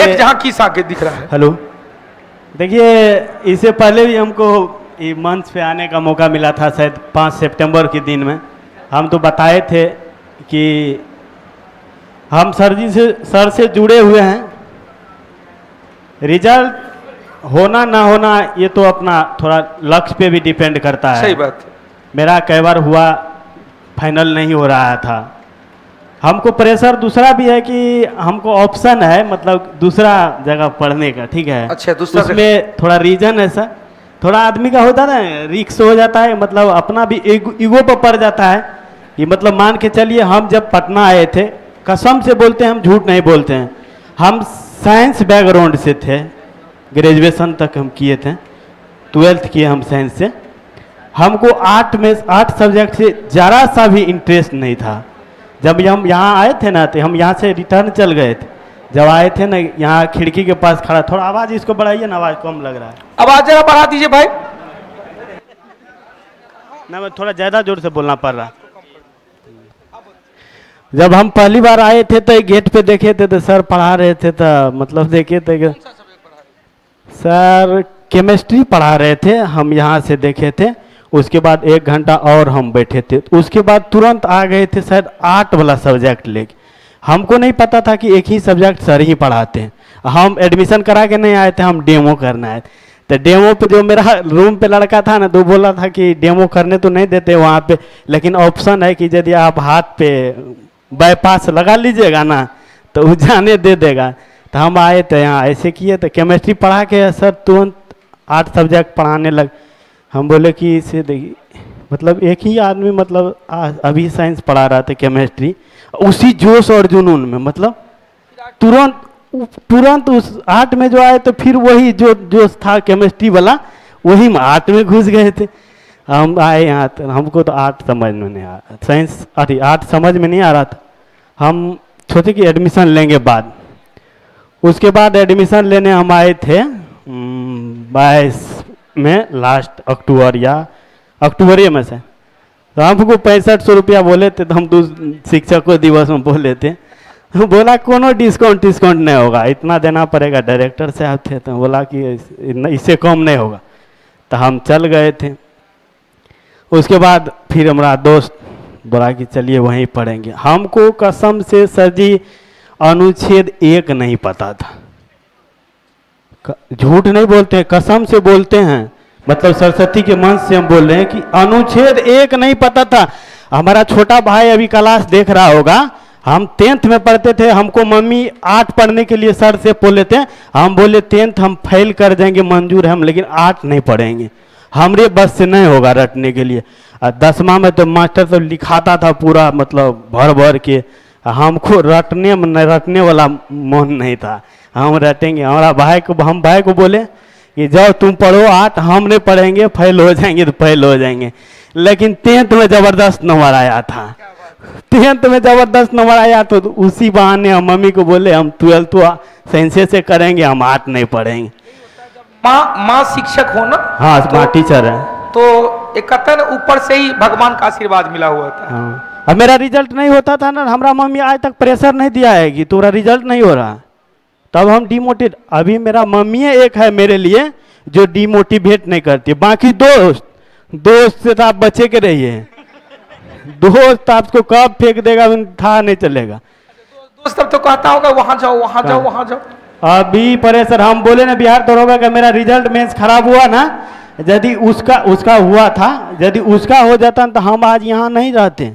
Next जहाँ किस आगे दिख रहा है। हेलो, देखिए इससे पहले भी हमको ये मंच पे आने का मौका मिला था, शायद 5 सितंबर के दिन में। हम तो बताए थे कि हम सर से जुड़े हुए हैं। रिजल्ट होना ना होना ये तो अपना थोड़ा लक्ष्य पे भी डिपेंड करता है। सही बात। मेरा कई बार हुआ, फाइनल नहीं हो रहा था। हमको प्रेशर दूसरा भी है कि हमको ऑप्शन है, मतलब दूसरा जगह पढ़ने का, ठीक है। अच्छा, दूसरा उसमें थोड़ा रीजन है सर, थोड़ा आदमी का होता है ना, रिक्स हो जाता है, मतलब अपना भी ईगो पर पड़ जाता है कि मतलब मान के चलिए हम जब पटना आए थे, कसम से बोलते हैं, हम झूठ नहीं बोलते हैं, हम साइंस बैकग्राउंड से थे, ग्रेजुएशन तक हम किए थे, 12th किए हम साइंस से। हमको 8 सब्जेक्ट से ज़रा सा भी इंटरेस्ट नहीं था। जब हम यहाँ आए थे ना, तो हम यहाँ से रिटर्न चल गए थे। जब आए थे ना, यहाँ खिड़की के पास खड़ा, थोड़ा आवाज़ इसको बढ़ाइए ना, आवाज़ कम लग रहा है। आवाज़ जरा बढ़ा दीजिए भाई। ना मैं थोड़ा ज़्यादा जोर से बोलना पड़ रहा। जब हम पहली बार आए थे तो गेट पे देखे थे तो सर पढ़ा रहे थे, तो मतलब देखे थे कि सर केमिस्ट्री पढ़ा रहे थे, हम यहाँ से देखे थे। उसके बाद 1 घंटा और हम बैठे थे, उसके बाद तुरंत आ गए थे शायद 8 वाला सब्जेक्ट लेके। हमको नहीं पता था कि एक ही सब्जेक्ट सर ही पढ़ाते हैं। हम एडमिशन करा के नहीं आए थे, हम डेमो करना है। तो डेमो पे जो मेरा रूम पे लड़का था ना, तो बोला था कि डेमो करने तो नहीं देते वहाँ पे, लेकिन ऑप्शन है कि यदि आप हाथ पे बाईपास लगा लीजिएगा ना तो वो जाने दे देगा। तो हम आए थे यहाँ, ऐसे किए तो केमिस्ट्री पढ़ा के सर तुरंत 8 सब्जेक्ट पढ़ाने लग। हम बोले कि इसे देखिए, मतलब एक ही आदमी मतलब अभी साइंस पढ़ा रहा था केमिस्ट्री, उसी जोश और जुनून में, मतलब तुरंत उस 8 में जो आए तो फिर वही जो जोश था केमिस्ट्री वाला, वही में 8 में घुस गए थे। हम आए यहाँ तो हमको तो 8 समझ में नहीं आ रहा, साइंस 8 समझ में नहीं आ रहा था। हम सोचे कि एडमिशन लेंगे बाद। उसके बाद एडमिशन लेने हम आए थे 22 में, लास्ट अक्टूबर या अक्टूबर में से। तो हमको 6500 रुपया बोले थे, तो हम शिक्षकों दिवस में बोले थे, बोला कोनो डिस्काउंट नहीं होगा, इतना देना पड़ेगा। डायरेक्टर साहब थे तो बोला कि इससे कम नहीं होगा। तो हम चल गए थे। उसके बाद फिर हमारा दोस्त बोला कि चलिए वहीं पढ़ेंगे। हमको कसम से सर जी अनुच्छेद 1 नहीं पता था, झूठ नहीं बोलते हैं, कसम से बोलते हैं, मतलब सरस्वती के मंच से हम बोल रहे हैं कि अनुच्छेद 1 नहीं पता था। हमारा छोटा भाई अभी क्लास देख रहा होगा, हम 10th में पढ़ते थे, हमको मम्मी 8 पढ़ने के लिए सर से बोले थे, हम बोले 10th हम फेल कर जाएंगे, मंजूर है हम, लेकिन 8 नहीं पढ़ेंगे, हमरे बस से नहीं होगा रटने के लिए। 10वां में तो मास्टर तो लिखाता था पूरा, मतलब भर भर के, हमको रटने वाला मन नहीं था, हम रटेंगे। हमारा हम भाई को बोले कि जाओ तुम पढ़ो 8, हम नहीं पढ़ेंगे, फेल हो जाएंगे तो फेल हो जाएंगे। लेकिन 10th में ज़बरदस्त नंबर आया था, 10th में ज़बरदस्त नंबर आया, तो उसी बहाने हम मम्मी को बोले हम 12th साइंस से करेंगे, हम 8 नहीं पढ़ेंगे। माँ शिक्षक हो ना? हाँ, माँ टीचर है। तो एक कहता है ना, ऊपर से ही भगवान का आशीर्वाद मिला हुआ था। हाँ, अब मेरा रिजल्ट नहीं होता था ना, हमारा मम्मी आज तक प्रेशर नहीं दिया है कि तुम्हारा रिजल्ट नहीं हो रहा, तब हम डिमोटिवेट। अभी मेरा मम्मी एक है मेरे लिए जो डिमोटिवेट नहीं करती, बाकी दोस्त से तो आप बचे के रहिए, दोस्त आपको कब फेंक देगा था नहीं चलेगा। दोस्त अब तो कहता होगा वहां जाओ वहां जाओ वहां जाओ। अभी प्रेशर, हम बोले ना बिहार दौड़ोगा का मेरा रिजल्ट मेंस खराब हुआ ना, यदि उसका हुआ था, यदि उसका हो जाता तो हम आज यहाँ नहीं रहते।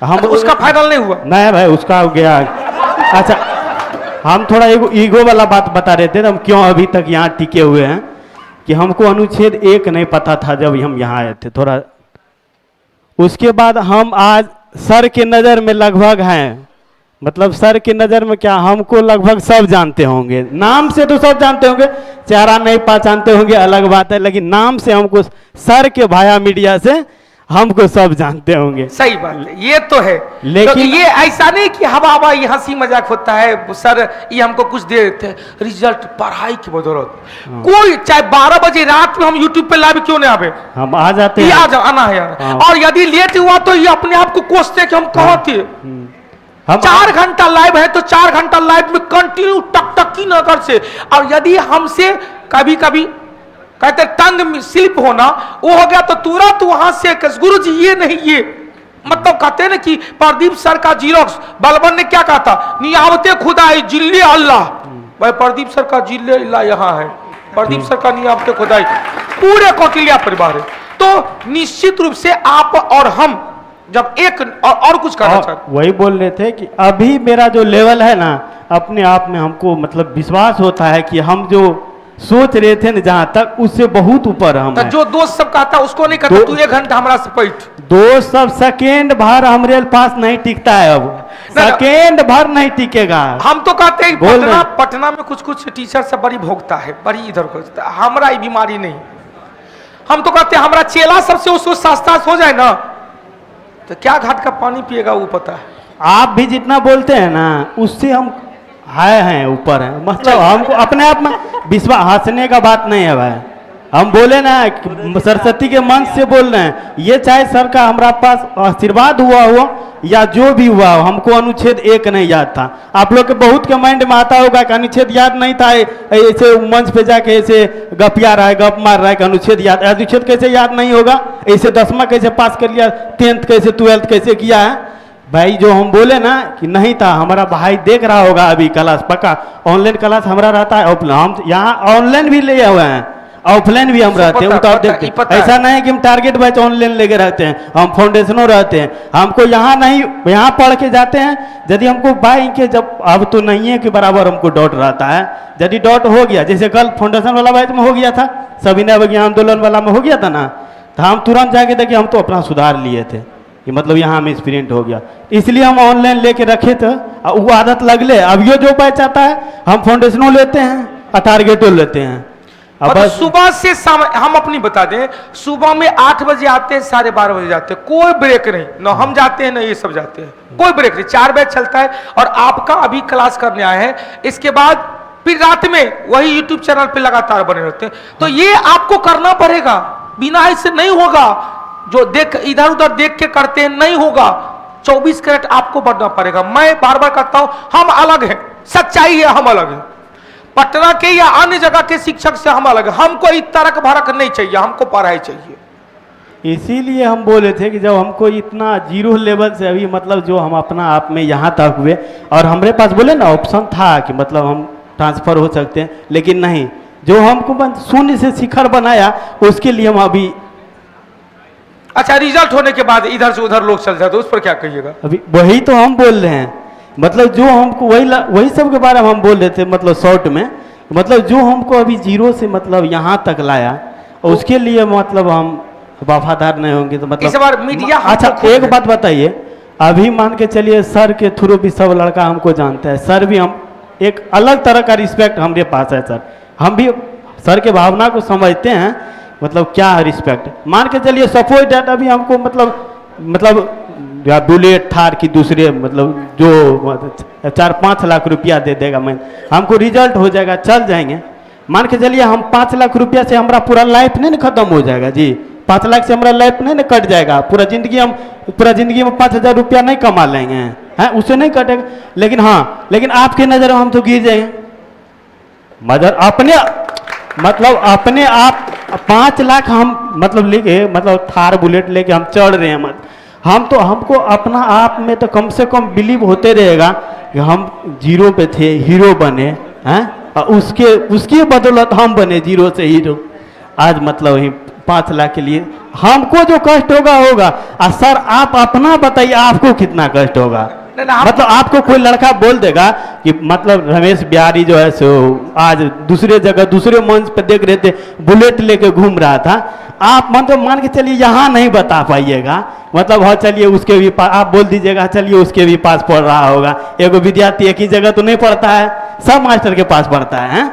हम उसका फाइनल नहीं हुआ? नहीं भाई, उसका हो गया। अच्छा, हम थोड़ा ईगो वाला बात बता रहे थे, हम क्यों अभी तक यहाँ टिके हुए हैं, कि हमको अनुच्छेद 1 नहीं पता था जब हम यहाँ आए थे थोड़ा। उसके बाद हम आज सर के नज़र में लगभग हैं, मतलब सर की नज़र में क्या, हमको लगभग सब जानते होंगे, नाम से तो सब जानते होंगे, चेहरा नहीं पहचानते होंगे अलग बात है, लेकिन नाम से हमको सर के भाया मीडिया से हमको सब जानते होंगे। सही बात है, ये तो है। लेकिन तो ये ऐसा नहीं कि हवा ये हंसी मजाक होता है, सर ये हमको कुछ दे देते हैं, रिजल्ट पढ़ाई की बदौलत। कोई चाहे 12 बजे रात में हम यूट्यूब पे लाइव क्यों नहीं आवे, हम आ जाते हैं, आना है यार। और यदि लेट हुआ तो ये अपने आप को कोसते कि हम कहाँ थे। हम 4 घंटा लाइव है तो 4 घंटा लाइव में कंटिन्यू टक टक की नजर से, और यदि हमसे कभी कभी कहते टंग स्लिप होना वो हो गया तो तुरंत वहां से गुरु जी ये नहीं ये, मतलब कहते हैं ना कि प्रदीप सर का जीरोक्स बलबन ने क्या कहा था, नियामते खुदाई जिल्ले अल्लाह। भाई प्रदीप सर का जिल्ले अल्लाह यहाँ है, प्रदीप सर का नियामते खुदाई पूरे कौटिल्य परिवार है। तो निश्चित रूप से आप और हम जब एक और कुछ करना चाहते, वही बोल रहे थे कि अभी मेरा जो लेवल है ना, अपने आप में हमको मतलब विश्वास होता है कि हम जो सोच रहे थे ना जहां तक, उससे बहुत ऊपर हम हैं। जो दोस्त सब कहता उसको नहीं कहता तू 1 घंटा हमारा से पैठ, दोस्त सब सेकेंड भर हमारे पास नहीं टिकता है, अब सेकेंड भर नहीं टिकेगा। हम तो कहते हैं पटना में कुछ कुछ टीचर सब बड़ी भोगता है, बड़ी इधर खोजता है, हमारा ये बीमारी नहीं। हम तो कहते हैं हमारा चेला सबसे उसको सस्ता हो जाए ना तो क्या घाट का पानी पिएगा वो पता है। आप भी जितना बोलते हैं ना उससे हम हैं ऊपर हैं, मतलब हमको अपने आप में विश्वास, हंसने का बात नहीं है भाई। हम बोले ना सरस्वती के मंच से बोल रहे हैं, ये चाहे सर का हमारा पास आशीर्वाद हुआ हो या जो भी हुआ हो, हमको अनुच्छेद 1 नहीं याद था। आप लोग के बहुत के माइंड में आता होगा कि अनुच्छेद याद नहीं था, ऐसे मंच पे जाके ऐसे गपिया रहा है, गप मार रहा है कि अनुच्छेद याद, अनुच्छेद कैसे याद नहीं होगा, ऐसे 10वां कैसे पास कर लिया, 10th कैसे 12th कैसे किया है भाई। जो हम बोले ना कि नहीं था, हमारा भाई देख रहा होगा अभी क्लास, पक्का ऑनलाइन क्लास हमारा रहता है, हम यहाँ ऑनलाइन भी लिए हुए हैं, ऑफलाइन भी हम रहते हैं, उतार देखते हैं। ऐसा नहीं है कि हम टारगेट बैच ऑनलाइन लेके रहते हैं, हम फाउंडेशनों रहते हैं। हमको यहाँ नहीं, यहाँ पढ़ के जाते हैं, यदि हमको बाई के जब अब तो नहीं है कि बराबर हमको डॉट रहता है, यदि डॉट हो गया, जैसे कल फाउंडेशन वाला बैच में हो गया था, सविनय अवज्ञा आंदोलन वाला में हो गया था ना, तो हम तुरंत जाके देखिए हम तो अपना सुधार लिए थे कि मतलब यहाँ में एक्सपीरियंट हो गया, इसलिए हम ऑनलाइन लेके रखे थे, वो आदत लगले। अब ये जो बैच आता है हम फाउंडेशनों लेते हैं और टारगेटों लेते हैं। अब सुबह से शाम हम अपनी बता दें, सुबह में 8 बजे आते हैं, 12:30 बजे जाते हैं, कोई ब्रेक नहीं, न हम जाते हैं न ये सब जाते हैं, कोई ब्रेक नहीं, 4 बैच चलता है। और आपका अभी क्लास करने आए हैं, इसके बाद फिर रात में वही यूट्यूब चैनल पे लगातार बने रहते हैं। तो ये आपको करना पड़ेगा, बिना इससे नहीं होगा। जो देख इधर उधर देख के करते हैं नहीं होगा, 24 कैरेट आपको बढ़ना पड़ेगा। मैं बार बार कहता हूं हम अलग हैं, सच्चाई है, हम अलग हैं। पटना के या अन्य जगह के शिक्षक से हम अलग हैं, हमको इस तरक भरक नहीं चाहिए, हमको पढ़ाई चाहिए। इसीलिए हम बोले थे कि जब हमको इतना जीरो लेवल से अभी मतलब जो हम अपना आप में यहाँ तक हुए, और हमारे पास बोले ना ऑप्शन था कि मतलब हम ट्रांसफर हो सकते हैं, लेकिन नहीं, जो हमको शून्य से शिखर बनाया उसके लिए हम अभी। अच्छा, रिजल्ट होने के बाद इधर से उधर लोग चल जाते, उस पर क्या कहिएगा? अभी वही तो हम बोल रहे हैं, मतलब जो हमको वही सब के बारे में हम बोल रहे थे, मतलब शॉर्ट में, मतलब जो हमको अभी जीरो से मतलब यहाँ तक लाया, उसके लिए मतलब हम वफादार नहीं होंगे तो मतलब इस बार मीडिया। अच्छा एक बात बताइए, अभी मान के चलिए सर के थ्रू भी सब लड़का हमको जानता है, सर भी हम एक अलग तरह का रिस्पेक्ट हमारे पास है सर, हम भी सर के भावना को समझते हैं, मतलब क्या रिस्पेक्ट। मान के चलिए सपोज डेट अभी हमको मतलब या बुलेट थार की दूसरे मतलब जो 4-5 लाख रुपया दे देगा, मैं हमको रिजल्ट हो जाएगा, चल जाएंगे। मान के चलिए हम 5 लाख रुपया से हमारा पूरा लाइफ नहीं खत्म हो जाएगा जी, 5 लाख से हमारा लाइफ नहीं कट जाएगा, पूरा जिंदगी में 5,000 रुपया नहीं कमा लेंगे हैं, उससे नहीं कटेगा। लेकिन हाँ, लेकिन आपके नज़र में हम तो गिर जाएंगे, मगर अपने आप 5 लाख हम मतलब लेके मतलब थार बुलेट लेके हम चढ़ रहे हैं, हम तो हमको अपना आप में तो कम से कम बिलीव होते रहेगा कि हम जीरो पे थे, हीरो बने हैं, और उसके बदौलत हम बने जीरो से हीरो। आज मतलब वही 5 लाख के लिए हमको जो कष्ट होगा। और सर आप अपना बताइए आपको कितना कष्ट होगा। मतलब आपको कोई लड़का बोल देगा कि मतलब रमेश बिहारी जो है सो आज दूसरे जगह दूसरे मंच पे देख रहे थे, बुलेट लेके घूम रहा था, आप मतलब मान के चलिए यहाँ नहीं बता पाइएगा, मतलब हाँ चलिए उसके भी पास आप बोल दीजिएगा, चलिए उसके भी पास पढ़ रहा होगा। एगो विद्यार्थी एक ही जगह तो नहीं पढ़ता है, सब मास्टर के पास पढ़ता है,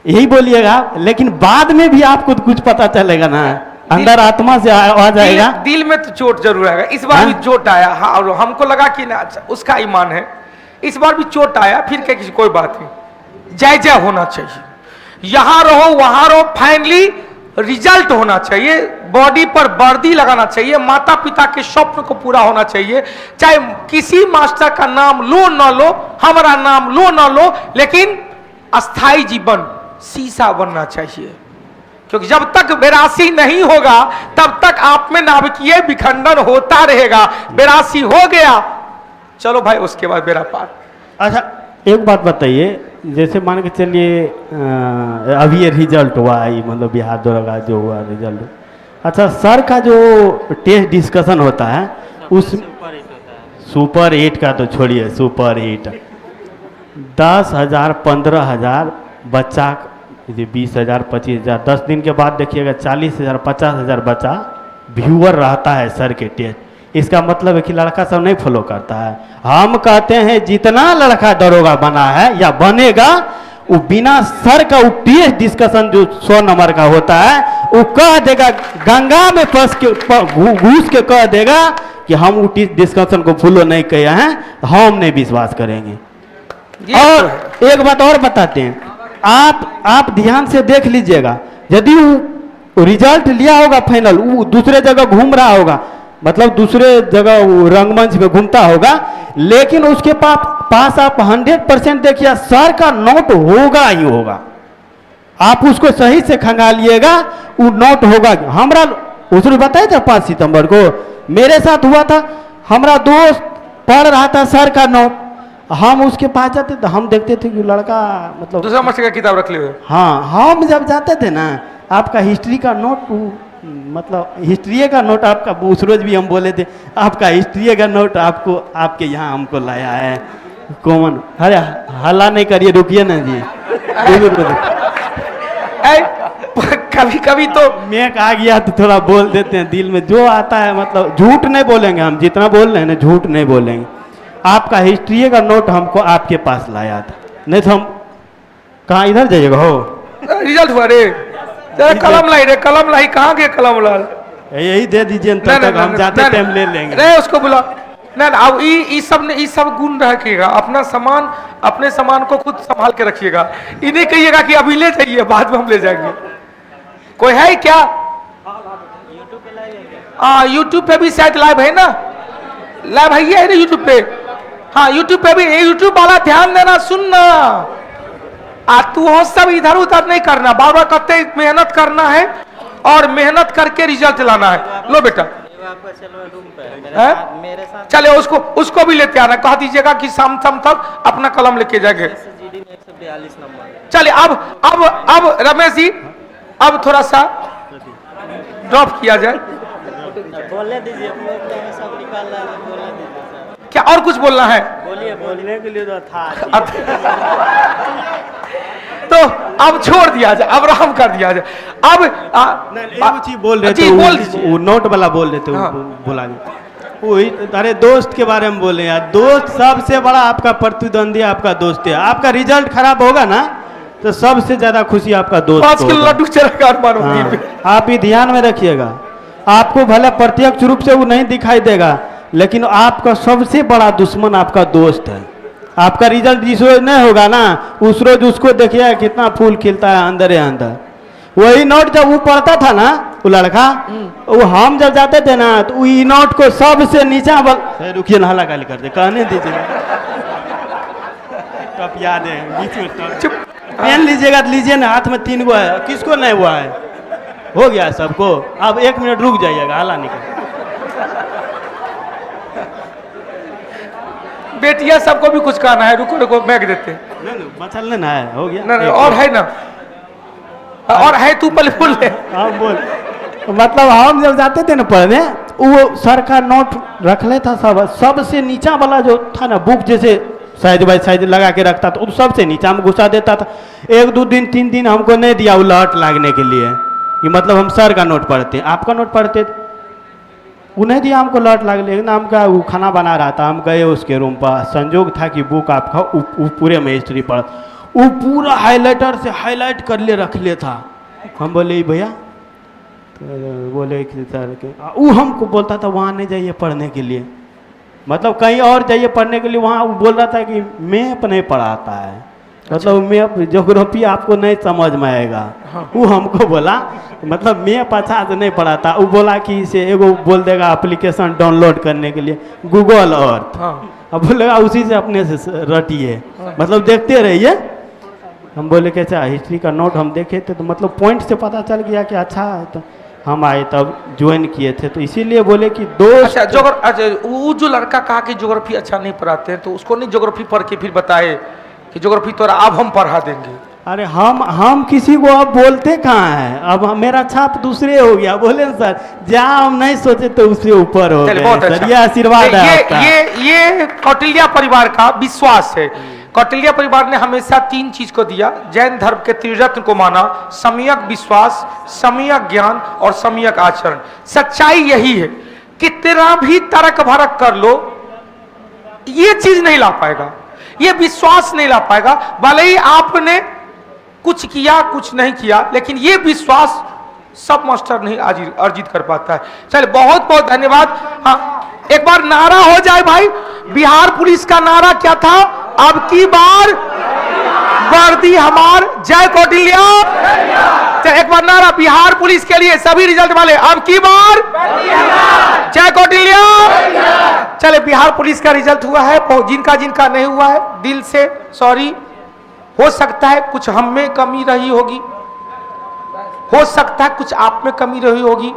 यही बोलिएगा। लेकिन बाद में भी आपको कुछ पता चलेगा ना, अंदर आत्मा से आ जाएगा, दिल में तो चोट जरूर आएगा। इस बार भी चोट आया, हाँ, और हमको लगा कि ना अच्छा उसका ईमान है, इस बार भी चोट आया, फिर क्या किसी कोई बात नहीं, जय जय होना चाहिए, यहाँ रहो वहां रहो, फाइनली रिजल्ट होना चाहिए। बॉडी पर वर्दी लगाना चाहिए, माता पिता के स्वप्न को पूरा होना चाहिए, चाहे किसी मास्टर का नाम लो ना लो, हमारा नाम लो ना लो, लेकिन अस्थाई जीवन शीशा बनना चाहिए। क्योंकि जब तक 82 नहीं होगा तब तक आप में नाभिकीय विखंडन होता रहेगा। 82 हो गया, चलो भाई उसके बाद बेड़ा पार। अच्छा एक बात बताइए, जैसे मान के चलिए अभी ये रिजल्ट हुआ है, मतलब बिहार दरोगा जो हुआ रिजल्ट, अच्छा सर का जो टेस्ट डिस्कशन होता है उस सुपर 8 का तो छोड़िए, सुपर 8 10,000 15,000 बच्चा, 20,000 25,000, 10 दिन के बाद देखिएगा 40,000 50,000 बच्चा व्यूअर रहता है सर के टेस्ट। इसका मतलब है कि लड़का सब नहीं फॉलो करता है। हम कहते हैं जितना लड़का दरोगा बना है या बनेगा वो बिना सर का वो टेस्ट डिस्कशन जो 100 नंबर का होता है वो कह देगा, गंगा में फंस के घुस के कह देगा कि हम वो टेस्ट डिस्कशन को फॉलो नहीं किए हैं, हम नहीं विश्वास करेंगे। और एक बात और बताते हैं, आप ध्यान से देख लीजिएगा, यदि वो रिजल्ट लिया होगा फाइनल, वो दूसरे जगह घूम रहा होगा, मतलब दूसरे जगह वो रंगमंच में घूमता होगा, लेकिन उसके पास आप 100% देखिए सर का नोट होगा ही होगा। आप उसको सही से खंगालिएगा, वो नोट होगा। हमारा उसने बताया था 5 सितंबर को मेरे साथ हुआ था, हमारा दोस्त पढ़ रहा था सर का नोट, हम उसके पास जाते तो हम देखते थे कि लड़का मतलब दूसरा मास्टर का किताब रख लिए। हाँ, हम जब जाते थे ना, आपका हिस्ट्री का नोट, मतलब हिस्ट्री का नोट आपका, उस रोज भी हम बोले थे आपका हिस्ट्री का नोट आपको आपके यहाँ हमको लाया है कॉमन। अरे हल्ला नहीं करिए, रुकिए ना जी। कभी कभी तो मैं आ गया तो थोड़ा बोल देते हैं, दिल में जो आता है, मतलब झूठ नहीं बोलेंगे हम, जितना बोल रहे हैं ना झूठ नहीं बोलेंगे। आपका हिस्ट्री का नोट हमको आपके पास लाया था, नहीं तो हम कहाँ इधर जाइएगा हो। रिजल्ट हुआ रे, कलम लाई रे, कलम लाई, कहाँ के कलम ला, यही दे दीजिए, तब तक हम जाते टाइम ले लेंगे। नहीं उसको बुला, नहीं अब ये सब गुण रखिएगा, अपना सामान, अपने सामान को खुद संभाल के रखिएगा। इन्हें कहिएगा कि अभी ले जाइए, बाद में हम ले जाएंगे। कोई है क्या? यूट्यूब पे भी शायद लाइव है ना, लाइव है ना यूट्यूब पे। हाँ यूट्यूब पे भी, यूट्यूब वाला ध्यान देना, सुनना। तू हो सब इधर उधर नहीं करना, बार बार कहते मेहनत करना है और मेहनत करके रिजल्ट लाना है। लो बेटा चले उसको भी लेते आना, कह दीजिएगा कि शाम तक अपना कलम लेके जाएंगे। चलिए अब रमेश जी, अब थोड़ा सा ड्रॉप किया जाए। बोलने दीजिए, सब निकाल रहा है, बोलने दीजिए। क्या और कुछ बोलना है? बोलिए, बोलने के लिए तो था। तो अब छोड़ दिया जाए, अब राम कर दिया जाए। अब चीज बोल रहे थे, वो नोट वाला बोल रहे थे, हाँ। बोला वही, अरे दोस्त के बारे में बोले यार, दोस्त सबसे बड़ा आपका प्रतिद्वंदी आपका दोस्त है। आपका रिजल्ट खराब होगा ना तो सबसे ज्यादा खुशी आपका दोस्त को होगा। लड्डू हाँ। आप ही ध्यान में रखिएगा, आपको भले प्रत्यक्ष रूप से वो नहीं दिखाई देगा, लेकिन आपका सबसे बड़ा दुश्मन आपका दोस्त है। आपका रिजल्ट जिस रोज नहीं होगा ना, उस रोज उसको देखिए कितना फूल खिलता है अंदर ही अंदर। वही नोट जब वो पढ़ता था ना, वो लड़का, वो हम जब जाते थे ना तो वही नोट को सबसे नीचा रुकिए ना, हल्ला गाली करते, कहने दीजिए। टप याद है, बीच में टप पेन लीजिएगा तो लीजिए ना, हाथ में 3 गो है, किसको नहीं हुआ है? हो गया सबको। अब 1 मिनट रुक जाइएगा, हल्ला नहीं कर। बेटिया सबको भी कुछ कहना है, रुको रुको मैग देते हैं। नहीं मचल लेना है, हो गया। नहीं और है ना, और है, तू पहले बोल ले। हाँ बोल। मतलब हम जब जाते थे ना पढ़ने, वो सर का नोट रख लेता सबसे नीचा वाला जो था ना, बुक जैसे साइज बाई साइज लगा के रखता था, वो सबसे नीचा में घुसा देता था। 1 2 दिन 3 दिन हमको नहीं दिया वो लहट लागने के लिए कि मतलब हम सर का नोट पढ़ते, आपका नोट पढ़ते, वो नहीं दिया हमको लहट लाग। लेकिन हम का वो खाना बना रहा था, हम गए उसके रूम पर, संजोग था कि बुक आपका पूरे में हिस्ट्री पढ़, वो पूरा हाईलाइटर से हाईलाइट कर ले रख ले था। हम बोले भैया, तो बोले कि सर के, वो हमको बोलता था वहाँ नहीं जाइए पढ़ने के लिए, मतलब कहीं और जाइए पढ़ने के लिए। वहाँ वो बोल रहा था कि मैप नहीं पढ़ाता है। मतलब मैप ज्योग्राफी आपको नहीं समझ में आएगा। वो हमको बोला मतलब मैप अच्छा से नहीं पढ़ा था। वो बोला कि इसे एगो बोल देगा एप्लीकेशन डाउनलोड करने के लिए गूगल अर्थ। हाँ अब बोलेगा उसी से अपने से रटिए, मतलब देखते रहिए। हम बोले कि अच्छा हिस्ट्री का नोट हम देखे थे तो मतलब पॉइंट से पता चल गया कि अच्छा है, तो हम आए तब ज्वाइन किए थे, तो इसीलिए बोले कि अच्छा वो जो लड़का कहा कि ज्योग्राफी अच्छा नहीं पढ़ाते हैं, तो उसको नहीं ज्योग्राफी पढ़ के फिर बताए कि ज्योग्राफी तो अब हम पढ़ा देंगे। अरे हम किसी को अब बोलते कहाँ हैं, अब मेरा छाप दूसरे हो गया। बोले न सर जहाँ हम नहीं सोचे तो उससे ऊपर हो गए। बहुत सर अच्छा। ये आशीर्वाद है आपका। ये कौटिल्य परिवार का विश्वास है। कौटिल्य परिवार ने हमेशा 3 चीज को दिया। जैन धर्म के त्रिरत्न को माना, सम्यक विश्वास, सम्यक ज्ञान और सम्यक आचरण। सच्चाई यही है, कितना भी तर्क भरक कर लो ये चीज नहीं ला पाएगा, ये विश्वास नहीं ला पाएगा। भले ही आपने कुछ किया कुछ नहीं किया, लेकिन ये विश्वास सब मास्टर नहीं अर्जित कर पाता है। चलिए बहुत बहुत धन्यवाद। हाँ एक बार नारा हो जाए भाई, बिहार पुलिस का नारा क्या था? अब की बार वर्दी हमार, जय कौटिल्य। चलिए एक बार नारा बिहार पुलिस के लिए सभी रिजल्ट वाले, अब की बार जय कौटिल्य। चले बिहार पुलिस का रिजल्ट हुआ है, जिनका जिनका नहीं हुआ है दिल से सॉरी। हो सकता है कुछ हम में कमी रही होगी, हो सकता है कुछ आप में कमी रही होगी,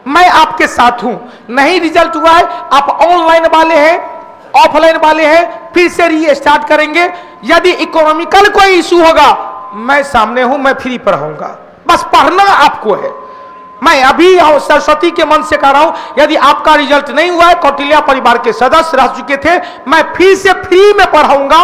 मैं आपके साथ हूं। नहीं रिजल्ट हुआ है, आप ऑनलाइन वाले हैं ऑफलाइन वाले हैं, फिर से रीस्टार्ट करेंगे। यदि इकोनॉमिकल कोई इशू होगा मैं सामने हूं, मैं फ्री पढ़ाऊंगा। बस पढ़ना आपको है। मैं अभी सरस्वती के मन से कह रहा हूं, यदि आपका रिजल्ट नहीं हुआ है, कौटिल्य परिवार के सदस्य रह चुके थे, मैं फिर से फ्री में पढ़ाऊंगा।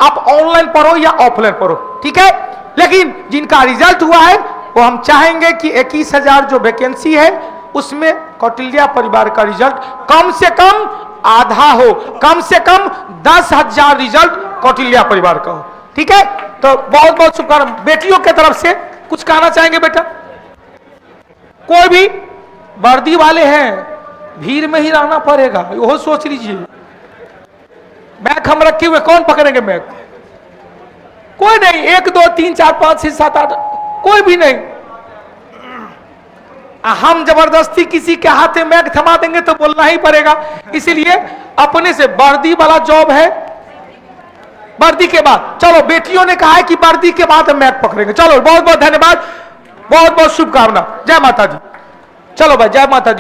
आप ऑनलाइन पढ़ो या ऑफलाइन पढ़ो, ठीक है। लेकिन जिनका रिजल्ट हुआ है वो हम चाहेंगे कि 21,000 जो वैकेंसी है उसमें कौटिल्य परिवार का रिजल्ट कम से कम आधा हो, कम से कम 10,000 रिजल्ट कौटिल्य परिवार का हो, ठीक है। तो बहुत बहुत शुभकामनाएं। बेटियों के तरफ से कुछ कहना चाहेंगे बेटा? कोई भी वर्दी वाले हैं, भीड़ में ही रहना पड़ेगा, वो सोच लीजिए। बैग हम रखे हुए, कौन पकड़ेंगे बैग? कोई नहीं। 1 2 3 4 5 6 7 8 कोई भी नहीं। हम जबरदस्ती किसी के हाथ में मैग थमा देंगे तो बोलना ही पड़ेगा। इसीलिए अपने से वर्दी वाला जॉब है, वर्दी के बाद। चलो बेटियों ने कहा है कि वर्दी के बाद हम मैग पकड़ेंगे। चलो बहुत बहुत धन्यवाद, बहुत बहुत शुभकामना। जय माता दी। चलो भाई जय माता दी।